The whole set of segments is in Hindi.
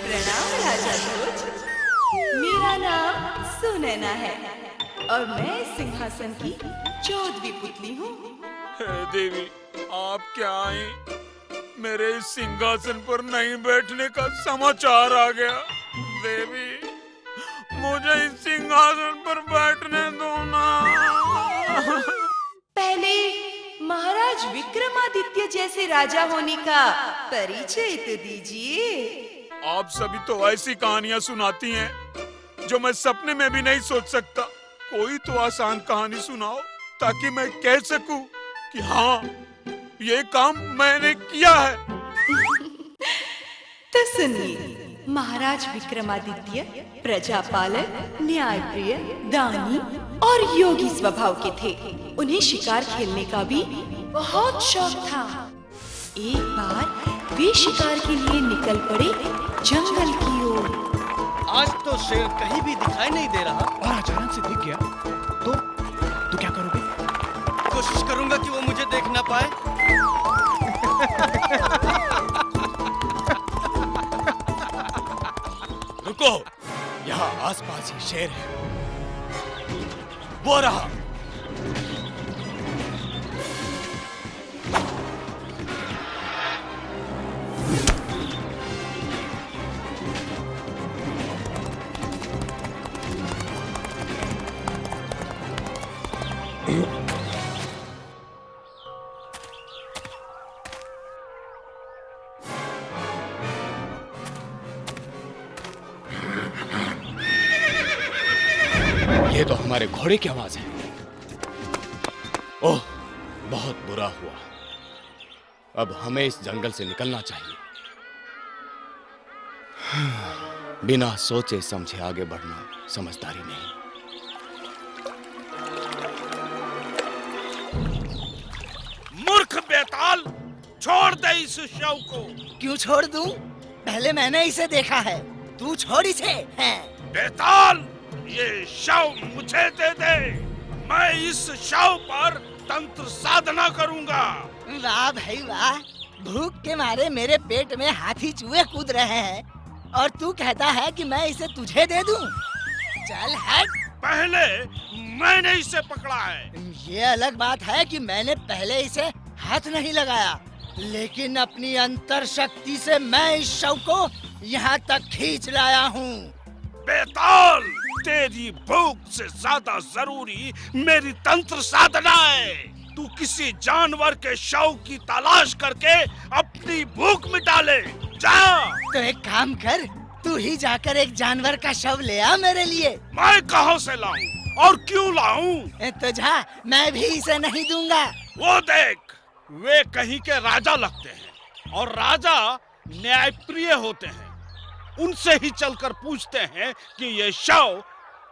प्रणाम राजा ध्वज। मेरा नाम सुनैना है और मैं सिंहासन की 14वीं पुतली हूँ। हे देवी, आप क्या आई? मेरे इस सिंहासन पर नहीं बैठने का समाचार आ गया। देवी, मुझे इस सिंहासन पर बैठने दो ना। पहले महाराज विक्रमादित्य जैसे राजा होने का परिचय तो दीजिए। आप सभी तो ऐसी कहानियां सुनाती हैं जो मैं सपने में भी नहीं सोच सकता। कोई तो आसान कहानी सुनाओ ताकि मैं कह सकूं कि हाँ, ये काम मैंने किया है। तो सुनिए, महाराज विक्रमादित्य प्रजापालक, न्यायप्रिय, दानी और योगी स्वभाव के थे। उन्हें शिकार खेलने का भी बहुत शौक था। एक बार वे शिकार के लिए निकल पड़े जंगल की ओर। आज तो शेर कहीं भी दिखाई नहीं दे रहा और अचानक से दिख गया तो क्या करोगे? कोशिश करूंगा कि वो मुझे देख ना पाए। रुको, यहाँ आसपास ही शेर है। वो रहा। ये तो हमारे घोड़े की आवाज है। ओह, बहुत बुरा हुआ। अब हमें इस जंगल से निकलना चाहिए। बिना सोचे समझे आगे बढ़ना समझदारी नहीं। मूर्ख बेताल, छोड़ दे इस शव को। क्यों छोड़ दूं? पहले मैंने इसे देखा है, तू छोड़ इसे। बेताल, ये शव मुझे दे दे। मैं इस शव पर तंत्र साधना करूंगा। वाह भाई वाह, भूख के मारे मेरे पेट में हाथी चूहे कूद रहे हैं और तू कहता है कि मैं इसे तुझे दे दूं? चल हट। पहले मैंने इसे पकड़ा है। ये अलग बात है कि मैंने पहले इसे हाथ नहीं लगाया, लेकिन अपनी अंतर शक्ति से मैं इस शव को यहाँ तक खींच लाया हूँ। बेताल, तेरी भूख से ज्यादा जरूरी मेरी तंत्र साधना है। तू किसी जानवर के शव की तलाश करके अपनी भूख मिटा ले। जा। तो एक काम कर, तू ही जाकर एक जानवर का शव ले आ मेरे लिए। मैं कहाँ से लाऊं और क्यों लाऊं? तो जा, मैं भी इसे नहीं दूंगा। वो देख, वे कहीं के राजा लगते हैं और राजा न्यायप्रिय होते हैं। उनसे ही चलकर पूछते हैं कि ये शव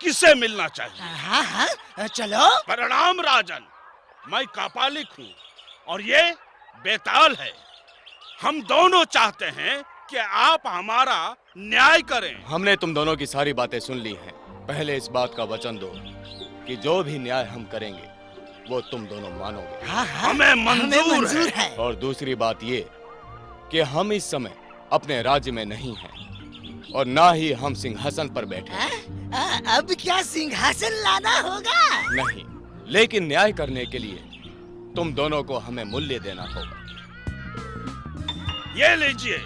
किसे मिलना चाहिए। हाँ हाँ, चलो। प्रणाम राजन, मैं कापालिक हूँ और ये बेताल है। हम दोनों चाहते हैं कि आप हमारा न्याय करें। हमने तुम दोनों की सारी बातें सुन ली हैं। पहले इस बात का वचन दो कि जो भी न्याय हम करेंगे वो तुम दोनों मानोगे। हाँ हाँ, हमें मंजूर है। और दूसरी बात ये कि हम इस समय अपने राज्य में नहीं हैं और ना ही हम सिंहासन पर बैठे हैं। अब क्या सिंहासन लाना होगा? नहीं, लेकिन न्याय करने के लिए तुम दोनों को हमें मूल्य देना होगा। ये लीजिए,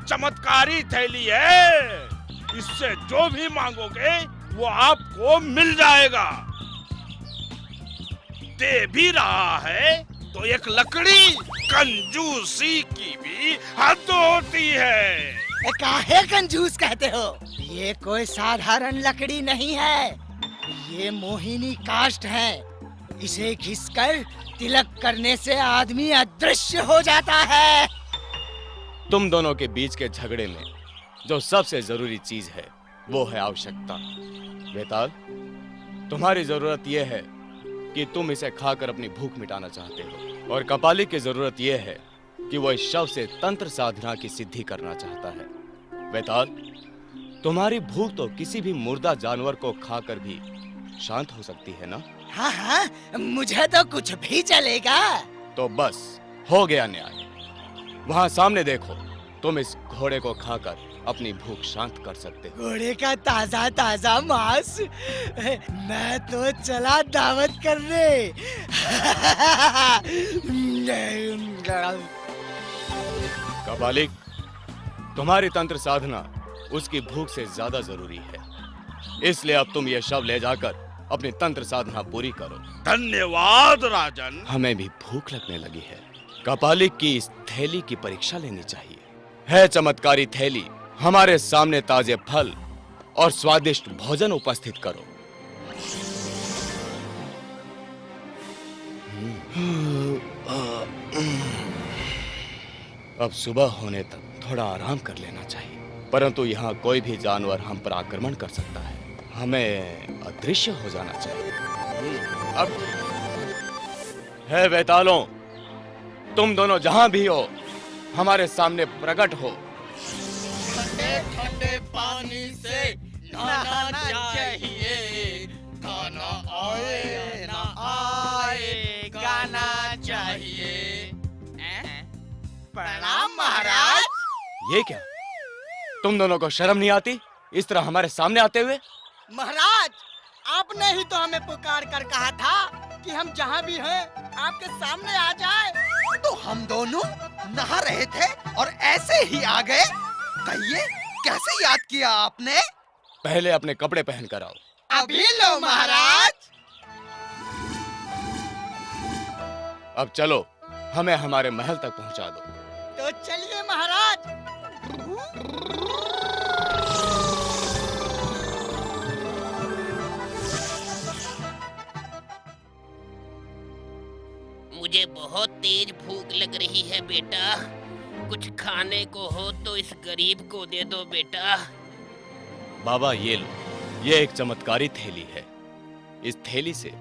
चमत्कारी थैली है। इससे जो भी मांगोगे वो आपको मिल जाएगा। दे भी रहा है तो एक लकड़ी, कंजूसी की भी हद होती है। काहे कंजूस कहते हो? ये कोई साधारण लकड़ी नहीं है, ये मोहिनी काष्ठ है। इसे घिसकर तिलक करने से आदमी अदृश्य हो जाता है। तुम दोनों के बीच के झगड़े में जो सबसे जरूरी चीज है वो है आवश्यकता। बेताल, तुम्हारी जरूरत यह है कि तुम इसे खाकर अपनी भूख मिटाना चाहते हो और कपाली की जरूरत यह है कि वो इस शव से तंत्र साधना की सिद्धि करना चाहता है। बेताल, तुम्हारी भूख तो किसी भी मुर्दा जानवर को खाकर भी शांत हो सकती है ना? हाँ हाँ, मुझे तो कुछ भी चलेगा। तो बस हो गया न्याय। वहाँ सामने देखो, तुम इस घोड़े को खाकर अपनी भूख शांत कर सकते हो। घोड़े का ताजा ताजा मांस। मैं तो चला दावत करने। कपालिक, तुम्हारी तंत्र साधना उसकी भूख से ज्यादा जरूरी है, इसलिए अब तुम ये शव ले जाकर अपनी तंत्र साधना पूरी करो। धन्यवाद राजन। हमें भी भूख लगने लगी है। कपालिक की इस थैली की परीक्षा लेनी चाहिए। है चमत्कारी थैली, हमारे सामने ताजे फल और स्वादिष्ट भोजन उपस्थित करो। अब सुबह होने तक थोड़ा आराम कर लेना चाहिए, परंतु यहाँ कोई भी जानवर हम पर आक्रमण कर सकता है। हमें अदृश्य हो जाना चाहिए। अब है वेतालों, तुम दोनों जहां भी हो, हमारे सामने प्रकट हो। ठंडे ठंडे पानी से नहाना चाहिए, खाना आए ना आए गाना चाहिए। प्रणाम महाराज। ये क्या, तुम दोनों को शर्म नहीं आती इस तरह हमारे सामने आते हुए? महाराज, आपने ही तो हमें पुकार कर कहा था कि हम जहाँ भी हैं आपके सामने आ जाए। तो हम दोनों नहा रहे थे और ऐसे ही आ गए। कहिए, कैसे याद किया आपने? पहले अपने कपड़े पहन कर आओ। अभी लो महाराज। अब चलो, हमें हमारे महल तक पहुंचा दो। तो चलिए महाराज। मुझे बहुत तेज भूख लग रही है बेटा, कुछ खाने को हो तो इस गरीब को दे दो बेटा। बाबा ये लो, ये एक चमत्कारी थैली है। इस थैली से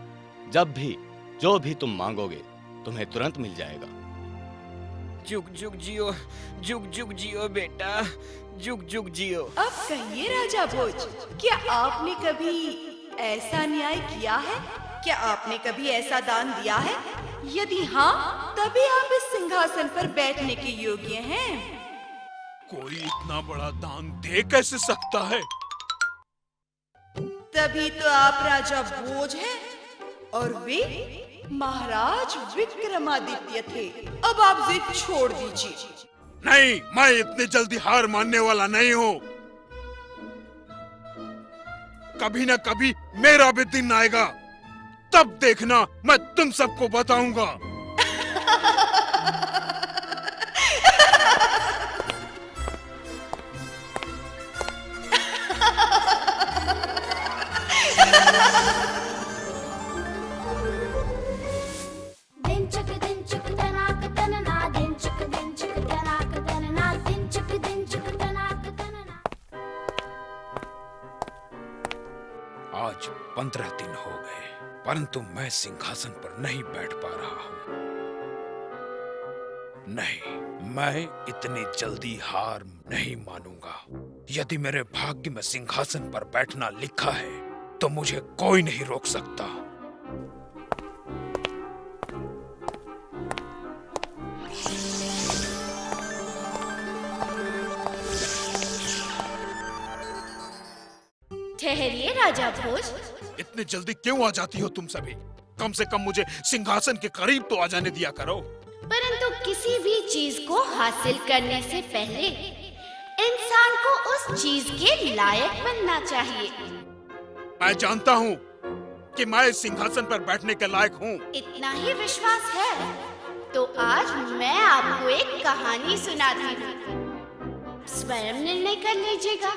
जब भी जो भी तुम मांगोगे तुम्हें तुरंत मिल जाएगा। जुग जुग जियो, जुग जुग जियो बेटा, जुग जुग जियो। अब कहिए राजा भोज, क्या आपने कभी ऐसा न्याय किया है? क्या आपने कभी ऐसा दान दिया है? यदि हाँ, तभी आप इस सिंहासन पर बैठने के योग्य हैं। कोई इतना बड़ा दान दे कैसे सकता है? तभी तो आप राजा भोज हैं और वे महाराज विक्रमादित्य थे। अब आप जिद छोड़ दीजिए। नहीं, मैं इतनी जल्दी हार मानने वाला नहीं हूँ। कभी न कभी मेरा भी दिन आएगा, तब देखना मैं तुम सबको बताऊंगा। आज 15 दिन हो गए, परंतु मैं सिंहासन पर नहीं बैठ पा रहा हूँ। नहीं, मैं इतनी जल्दी हार नहीं मानूंगा। यदि मेरे भाग्य में सिंहासन पर बैठना लिखा है, तो मुझे कोई नहीं रोक सकता। ठहरिए राजा भोज। इतनी जल्दी क्यों आ जाती हो तुम सभी? कम से कम मुझे सिंहासन के करीब तो आ जाने दिया करो। परंतु किसी भी चीज को हासिल करने से पहले इंसान को उस चीज के लायक बनना चाहिए। मैं जानता हूँ कि मैं इस सिंहासन पर बैठने के लायक हूँ। इतना ही विश्वास है तो आज मैं आपको एक कहानी सुनाती हूँ। स्वयं निर्णय कर लीजिएगा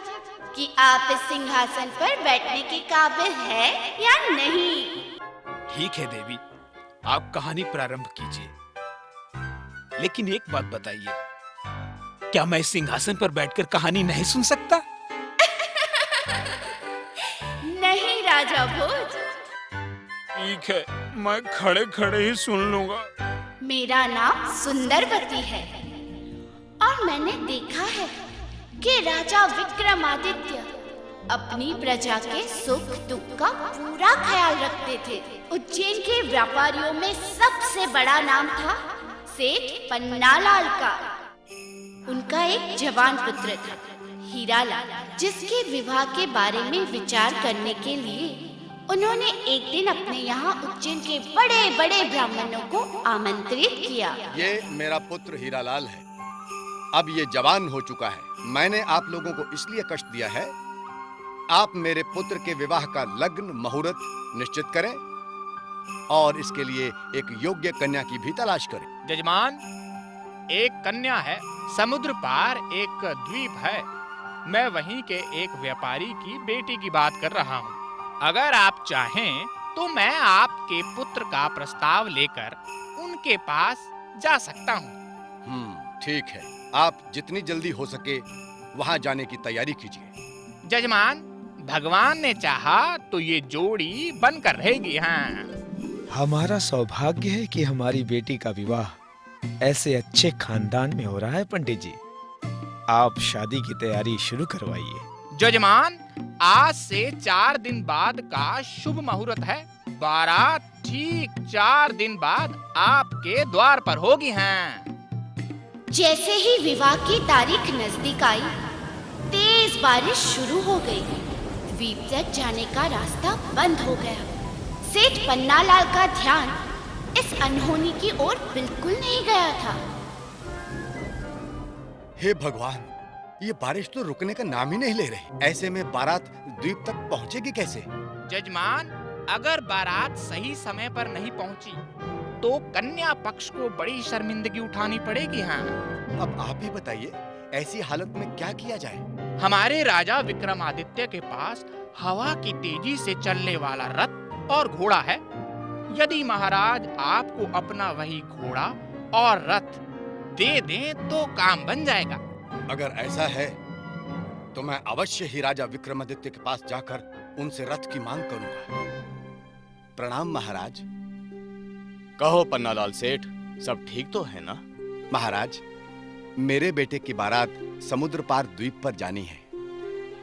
कि आप इस सिंहासन पर बैठने के काबिल है या नहीं। ठीक है देवी, आप कहानी प्रारंभ कीजिए। लेकिन एक बात बताइए, क्या मैं इस सिंहासन पर बैठकर कहानी नहीं सुन सकता? नहीं राजा भोज। ठीक है, मैं खड़े खड़े ही सुन लूंगा। मेरा नाम सुंदरवती है और मैंने देखा है कि राजा विक्रमादित्य अपनी प्रजा के सुख दुख का पूरा ख्याल रखते थे। उज्जैन के व्यापारियों में सबसे बड़ा नाम था सेठ पन्नालाल का। उनका एक जवान पुत्र था, हीरालाल, जिसके विवाह के बारे में विचार करने के लिए उन्होंने एक दिन अपने यहाँ उज्जैन के बड़े बड़े ब्राह्मणों को आमंत्रित किया। ये मेरा पुत्र हीरालाल है। अब ये जवान हो चुका है। मैंने आप लोगों को इसलिए कष्ट दिया है, आप मेरे पुत्र के विवाह का लग्न मुहूर्त निश्चित करें और इसके लिए एक योग्य कन्या की भी तलाश करें। जजमान, एक कन्या है, समुद्र पार एक द्वीप है। मैं वहीं के एक व्यापारी की बेटी की बात कर रहा हूँ। अगर आप चाहें तो मैं आपके पुत्र का प्रस्ताव लेकर उनके पास जा सकता हूँ। ठीक है, आप जितनी जल्दी हो सके वहां जाने की तैयारी कीजिए। जजमान, भगवान ने चाहा तो ये जोड़ी बनकर रहेगी। हाँ, हमारा सौभाग्य है कि हमारी बेटी का विवाह ऐसे अच्छे खानदान में हो रहा है। पंडित जी, आप शादी की तैयारी शुरू करवाइए। जजमान, आज से 4 दिन बाद का शुभ मुहूर्त है। बारात ठीक 4 दिन बाद आपके द्वार पर होगी। हाँ। जैसे ही विवाह की तारीख नजदीक आई, तेज बारिश शुरू हो गई। द्वीप तक जाने का रास्ता बंद हो गया। सेठ पन्नालाल का ध्यान इस अनहोनी की ओर बिल्कुल नहीं गया था। हे भगवान, ये बारिश तो रुकने का नाम ही नहीं ले रही। ऐसे में बारात द्वीप तक पहुंचेगी कैसे? जजमान, अगर बारात सही समय पर नहीं पहुंची तो कन्या पक्ष को बड़ी शर्मिंदगी उठानी पड़ेगी। हाँ। अब आप ही बताइए, ऐसी हालत में क्या किया जाए? हमारे राजा विक्रमादित्य के पास हवा की तेजी से चलने वाला रथ और घोड़ा है। यदि महाराज आपको अपना वही घोड़ा और रथ दे दें तो काम बन जाएगा। अगर ऐसा है तो मैं अवश्य ही राजा विक्रमादित्य के पास जाकर उनसे रथ की मांग करूंगा। प्रणाम महाराज। कहो पन्नालाल सेठ, सब ठीक तो है ना? महाराज, मेरे बेटे की बारात समुद्र पार द्वीप पर जानी है,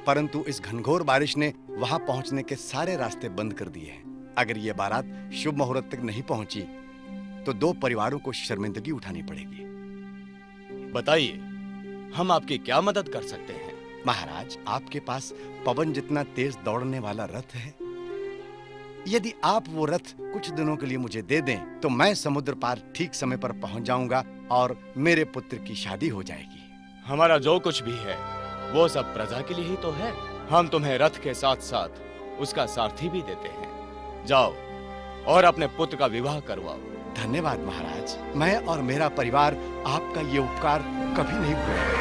परंतु इस घनघोर बारिश ने वहां पहुंचने के सारे रास्ते बंद कर दिए हैं। अगर ये बारात शुभ मुहूर्त तक नहीं पहुंची तो 2 परिवारों को शर्मिंदगी उठानी पड़ेगी। बताइए, हम आपकी क्या मदद कर सकते हैं? महाराज, आपके पास पवन जितना तेज दौड़ने वाला रथ है। यदि आप वो रथ कुछ दिनों के लिए मुझे दे दें तो मैं समुद्र पार ठीक समय पर पहुंच जाऊंगा और मेरे पुत्र की शादी हो जाएगी। हमारा जो कुछ भी है वो सब प्रजा के लिए ही तो है। हम तुम्हें रथ के साथ साथ उसका सारथी भी देते हैं। जाओ और अपने पुत्र का विवाह करवाओ। धन्यवाद महाराज, मैं और मेरा परिवार आपका ये उपकार कभी नहीं भूलेंगे।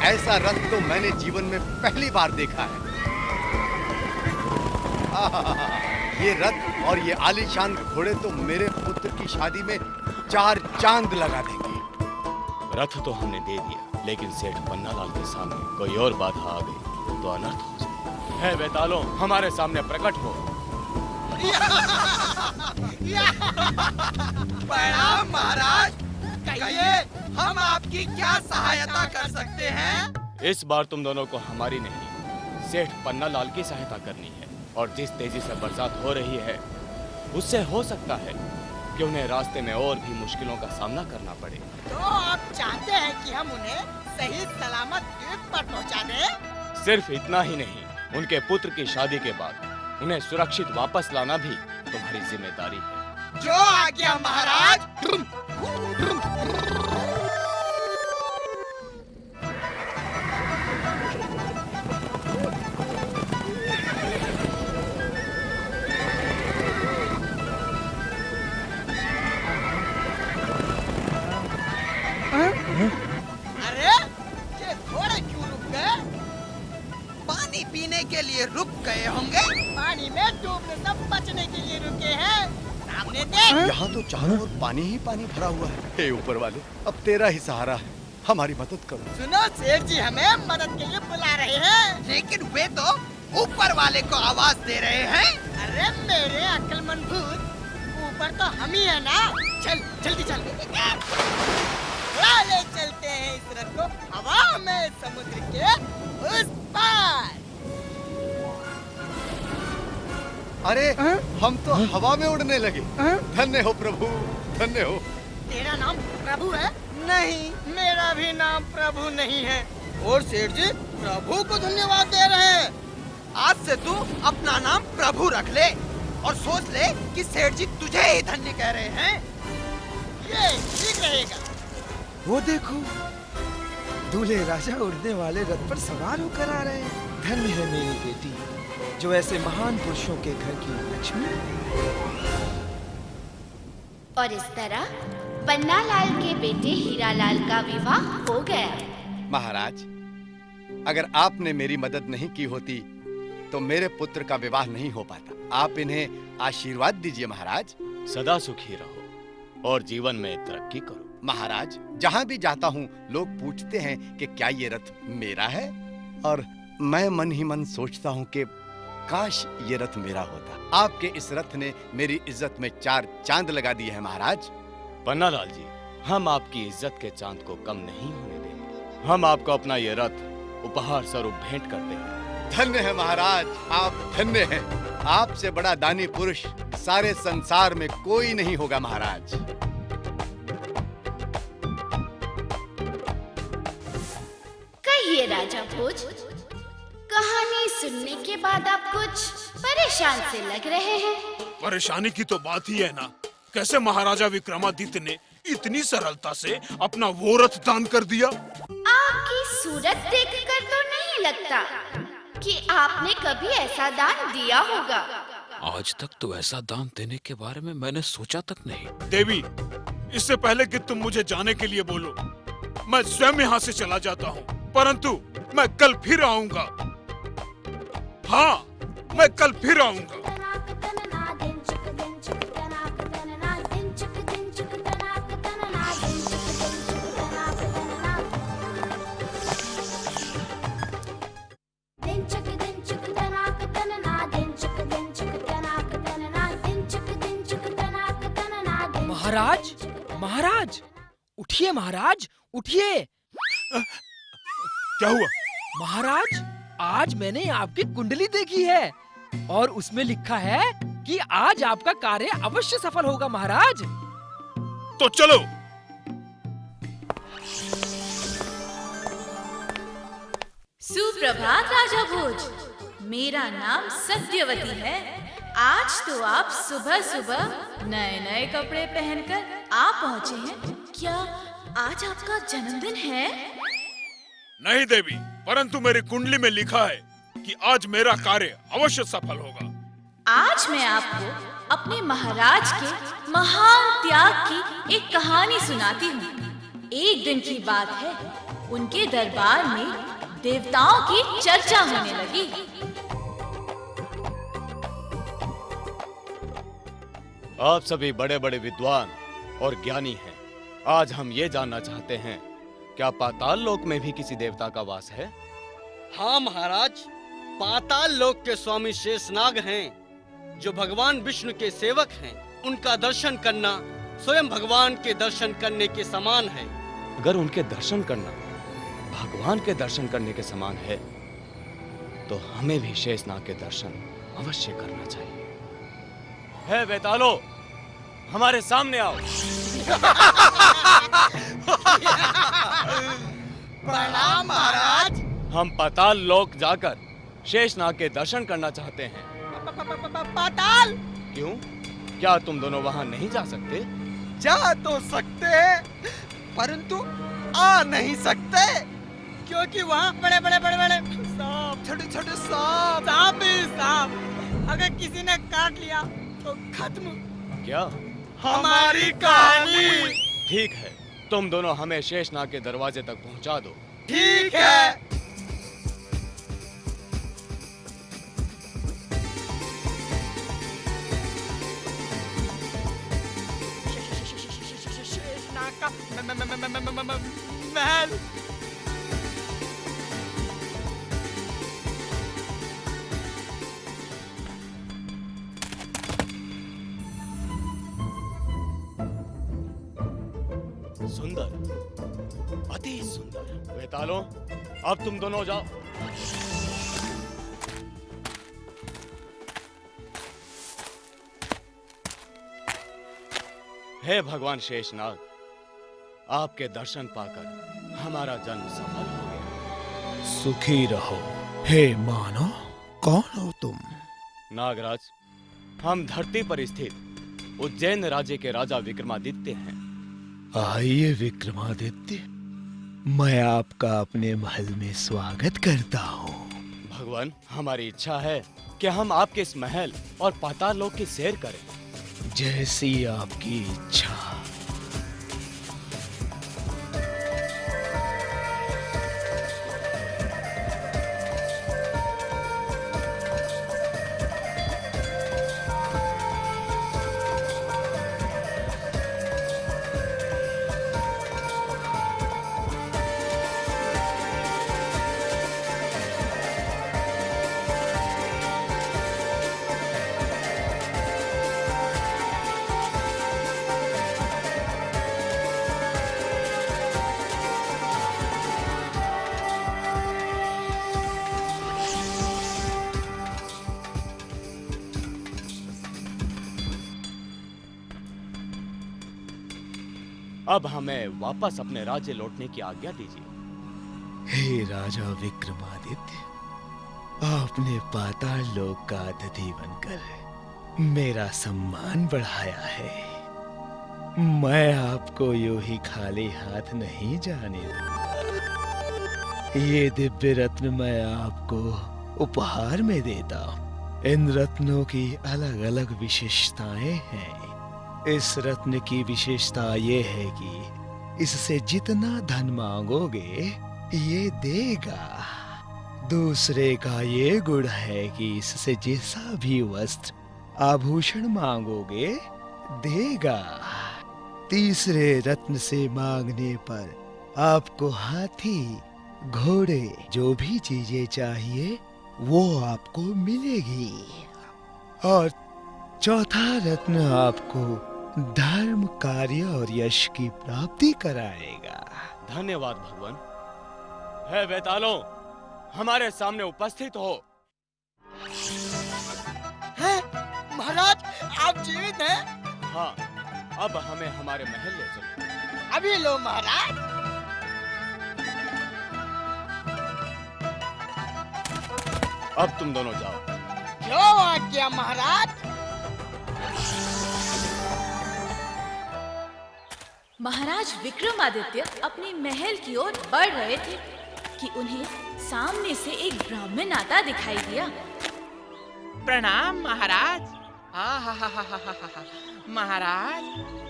ऐसा रथ तो मैंने जीवन में पहली बार देखा है। ये रथ और ये आलीशान घोड़े तो मेरे पुत्र की शादी में 4 चांद लगा देंगे। रथ तो हमने दे दिया, लेकिन सेठ पन्नालाल के सामने कोई और बाधा आ गई तो अनर्थ हो जाए। है बेतालों, हमारे सामने प्रकट हो। प्रणाम महाराज, कहिए हम आपकी क्या सहायता कर सकते हैं? इस बार तुम दोनों को हमारी नहीं, सेठ पन्नालाल की सहायता करनी है। और जिस तेजी से बरसात हो रही है उससे हो सकता है कि उन्हें रास्ते में और भी मुश्किलों का सामना करना पड़े। तो आप चाहते हैं कि हम उन्हें सही सलामत द्वीप पर पहुंचा दें? सिर्फ इतना ही नहीं, उनके पुत्र की शादी के बाद उन्हें सुरक्षित वापस लाना भी तुम्हारी जिम्मेदारी है। जो आज्ञा महाराज। अरे ये घोड़े क्यों रुक गए? पानी पीने के लिए रुक गए होंगे। पानी में डूबने से बचने के लिए रुके हैं। सामने देख। यहाँ तो चारों ओर पानी ही पानी भरा हुआ है। हे ऊपर वाले, अब तेरा ही सहारा है, हमारी मदद करो। सुनो, सेठ जी हमें मदद के लिए बुला रहे हैं। लेकिन वे तो ऊपर वाले को आवाज दे रहे हैं। अरे मेरे अक्लमंद भूत, ऊपर तो हम ही है ना। चल जल्दी चल, ले चलते हैं इस रथ को हवा में समुद्र के उस पार। अरे हम तो हवा में उड़ने लगे। धन्य हो प्रभु, धन्य हो। तेरा नाम प्रभु है? नहीं, मेरा भी नाम प्रभु नहीं है। और सेठ जी प्रभु को धन्यवाद दे रहे हैं। आज से तू अपना नाम प्रभु रख ले और सोच ले कि सेठ जी तुझे ही धन्य कह रहे हैं। ये ठीक रहेगा। वो देखो, दूल्हे राजा उड़ने वाले रथ पर सवार होकर आ रहे हैं। धन्य है मेरी बेटी, जो ऐसे महान पुरुषों के घर की लक्ष्मी। और इस तरह पन्नालाल के बेटे हीरालाल का विवाह हो गया। महाराज, अगर आपने मेरी मदद नहीं की होती तो मेरे पुत्र का विवाह नहीं हो पाता। आप इन्हें आशीर्वाद दीजिए महाराज। सदा सुखी रहो और जीवन में तरक्की करो। महाराज, जहाँ भी जाता हूँ लोग पूछते हैं कि क्या ये रथ मेरा है, और मैं मन ही मन सोचता हूँ कि काश ये रथ मेरा होता। आपके इस रथ ने मेरी इज्जत में 4 चांद लगा दिए हैं महाराज। पन्नालाल जी, हम आपकी इज्जत के चांद को कम नहीं होने देंगे। हम आपको अपना ये रथ उपहार स्वरूप भेंट करते हैं। धन्य है महाराज, आप धन्य हैं। आपसे बड़ा दानी पुरुष सारे संसार में कोई नहीं होगा महाराज। कहिए राजा भोज, कहानी सुनने के बाद आप कुछ परेशान से लग रहे हैं। परेशानी की तो बात ही है ना। कैसे महाराजा विक्रमादित्य ने इतनी सरलता से अपना वो रथ दान कर दिया? आपकी सूरत देखकर तो नहीं लगता कि आपने कभी ऐसा दान दिया होगा। आज तक तो ऐसा दान देने के बारे में मैंने सोचा तक नहीं। देवी, इससे पहले कि तुम मुझे जाने के लिए बोलो, मैं स्वयं यहाँ से चला जाता हूँ। परंतु मैं कल फिर आऊंगा। हाँ, मैं कल फिर आऊंगा। महाराज, महाराज, उठिए महाराज, उठिए। क्या हुआ? महाराज, आज मैंने आपकी कुंडली देखी है और उसमें लिखा है कि आज आपका कार्य अवश्य सफल होगा महाराज। तो चलो। सुप्रभात राजा भोज, मेरा नाम सत्यवती है। आज तो आप सुबह सुबह नए नए कपड़े पहनकर आ पहुँचे हैं। क्या आज आपका जन्मदिन है? नहीं देवी, परंतु मेरी कुंडली में लिखा है कि आज मेरा कार्य अवश्य सफल होगा। आज मैं आपको अपने महाराज के महान त्याग की एक कहानी सुनाती हूँ। एक दिन की बात है, उनके दरबार में देवताओं की चर्चा होने लगी। आप सभी बड़े बड़े विद्वान और ज्ञानी हैं। आज हम ये जानना चाहते हैं, क्या पाताल लोक में भी किसी देवता का वास है? हाँ महाराज, पाताल लोक के स्वामी शेषनाग हैं, जो भगवान विष्णु के सेवक हैं। उनका दर्शन करना स्वयं भगवान के दर्शन करने के समान है। अगर उनके दर्शन करना भगवान के दर्शन करने के समान है, तो हमें भी शेषनाग के दर्शन अवश्य करना चाहिए। है बेतालो, हमारे सामने आओ। प्रणाम महाराज। हम पाताल लोक जाकर शेषनाग के दर्शन करना चाहते हैं। पाताल? क्यों? क्या तुम दोनों वहाँ नहीं जा सकते? जा तो सकते हैं, परंतु आ नहीं सकते, क्योंकि वहाँ बड़े बड़े सांप, छोटे छोटे सांप। अगर किसी ने काट लिया तो खत्म। क्या? हमारी कहानी। ठीक है, तुम दोनों हमें शेषनाग के दरवाजे तक पहुंचा दो। ठीक है। शेषनाग का महल। सुंदर, अति सुंदर। बेतालो, अब तुम दोनों जाओ। हे भगवान शेषनाग, आपके दर्शन पाकर हमारा जन्म सफल हो गया। सुखी रहो हे मानव। कौन हो तुम? नागराज, हम धरती पर स्थित उज्जैन राज्य के राजा विक्रमादित्य हैं। आइए विक्रमादित्य, मैं आपका अपने महल में स्वागत करता हूँ। भगवान, हमारी इच्छा है कि हम आपके इस महल और पाताल लोक की सैर करें। जैसी आपकी इच्छा। अब हमें वापस अपने राज्य लौटने की आज्ञा दीजिए। हे राजा विक्रमादित्य, आपने पाताल लोक का अतिथि बनकर मेरा सम्मान बढ़ाया है। मैं आपको यूं ही खाली हाथ नहीं जाने दूंगा। ये दिव्य रत्न मैं आपको उपहार में देता हूँ। इन रत्नों की अलग अलग विशेषताएं हैं। इस रत्न की विशेषता ये है कि इससे जितना धन मांगोगे ये देगा। दूसरे का ये गुण है कि इससे जैसा भी वस्त्र आभूषण मांगोगे देगा। तीसरे रत्न से मांगने पर आपको हाथी, घोड़े, जो भी चीजें चाहिए वो आपको मिलेगी। और चौथा रत्न आपको धर्म, कार्य और यश की प्राप्ति कराएगा। धन्यवाद भगवान। हे वेतालों, हमारे सामने उपस्थित हो। हैं? महाराज, आप जीवित हैं? हाँ, अब हमें हमारे महल ले चलो। अभी लो महाराज। अब तुम दोनों जाओ। जो आज्ञा महाराज। महाराज विक्रमादित्य अपने महल की ओर बढ़ रहे थे कि उन्हें सामने से एक ब्राह्मण आता दिखाई दिया। प्रणाम महाराज। महाराज,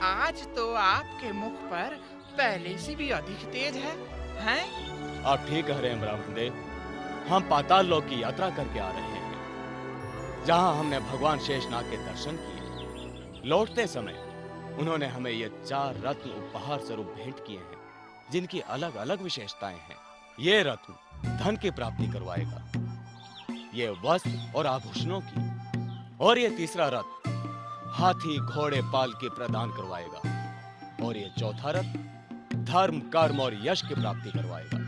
आज तो आपके मुख पर पहले से भी अधिक तेज है, हैं? आप ठीक कह रहे हैं ब्राह्मण देव। हम पाताल लोक की यात्रा करके आ रहे हैं, जहां हमने भगवान शेषनाग के दर्शन किए। लौटते समय उन्होंने हमें ये 4 रत्न उपहार स्वरूप भेंट किए हैं, जिनकी अलग अलग विशेषताएं हैं। ये रत्न धन की प्राप्ति करवाएगा, ये वस्त्र और आभूषणों की, और ये तीसरा रत्न हाथी, घोड़े, पालकी प्रदान करवाएगा, और ये चौथा रत्न धर्म, कर्म और यश की प्राप्ति करवाएगा।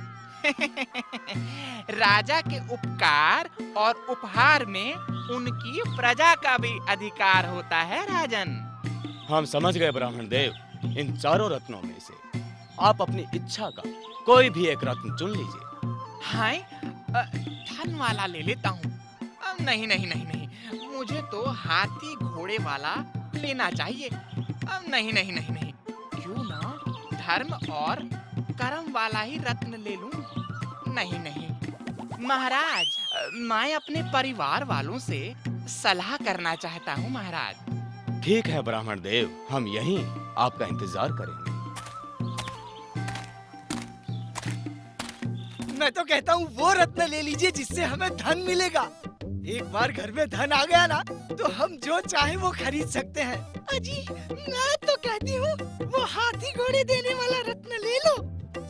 राजा के उपकार और उपहार में उनकी प्रजा का भी अधिकार होता है राजन। हम समझ गए ब्राह्मण देव। इन चारों रत्नों में से आप अपनी इच्छा का कोई भी एक रत्न चुन लीजिए। हाय, धन वाला ले लेता हूँ। नहीं नहीं नहीं नहीं, मुझे तो हाथी घोड़े वाला लेना चाहिए। नहीं नहीं नहीं नहीं, क्यों ना धर्म और कर्म वाला ही रत्न ले लूं। नहीं नहीं महाराज, मैं अपने परिवार वालों से सलाह करना चाहता हूँ महाराज। ठीक है ब्राह्मण देव, हम यहीं आपका इंतजार करेंगे। मैं तो कहता हूँ वो रत्न ले लीजिए जिससे हमें धन मिलेगा। एक बार घर में धन आ गया ना तो हम जो चाहे वो खरीद सकते हैं। अजी, मैं तो कहती हूँ वो हाथी घोड़े देने वाला रत्न ले लो।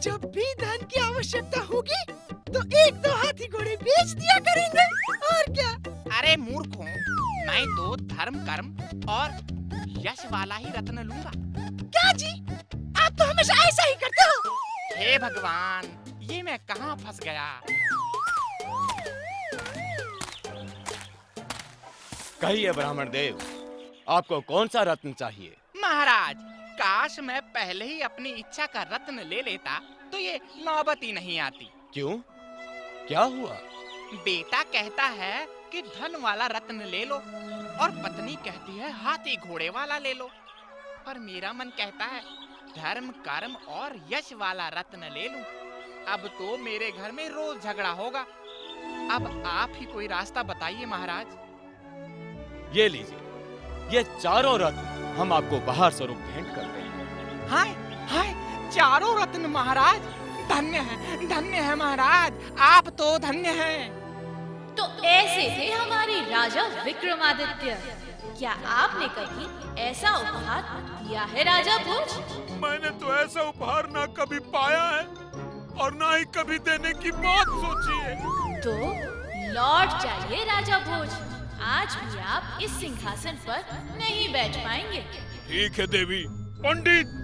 जब भी धन की आवश्यकता होगी तो 1-2 हाथी घोड़े बेच दिया करेंगे, और क्या। अरे मूर्खों, मैं तो धर्म, कर्म और यश वाला ही रत्न लूंगा। क्या जी, आप तो हमेशा ऐसा ही करते हो। हे भगवान, ये मैं कहाँ फंस गया। कहिए ब्राह्मण देव, आपको कौन सा रत्न चाहिए? महाराज, काश मैं पहले ही अपनी इच्छा का रत्न ले लेता तो ये नौबत ही नहीं आती। क्यों? क्या हुआ? बेटा कहता है कि धन वाला रत्न ले लो और पत्नी कहती है हाथी घोड़े वाला ले लो, पर मेरा मन कहता है धर्म कर्म और यश वाला रत्न ले लूं। अब तो मेरे घर में रोज झगड़ा होगा। अब आप ही कोई रास्ता बताइए महाराज। ये लीजिए, ये चारों रत्न हम आपको उपहार स्वरूप भेंट करते हैं। हाय हाय, चारों रत्न महाराज, धन्य है महाराज, आप तो धन्य हैं। तो ऐसे थे हमारे राजा विक्रमादित्य। क्या आपने कभी ऐसा उपहार दिया है राजा भोज? मैंने तो ऐसा उपहार ना कभी पाया है और ना ही कभी देने की बात सोची है। तो लौट जाइए राजा भोज, आज भी आप इस सिंहासन पर नहीं बैठ पाएंगे। ठीक है देवी। पंडित,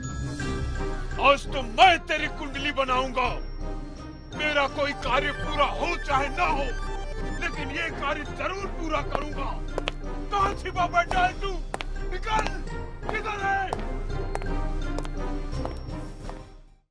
आज तो मैं तेरी कुंडली बनाऊंगा। मेरा कोई कार्य पूरा हो चाहे ना हो, लेकिन ये कार्य जरूर पूरा करूंगा। कहाँ छिपा बैठा है तू? निकल! किधर है?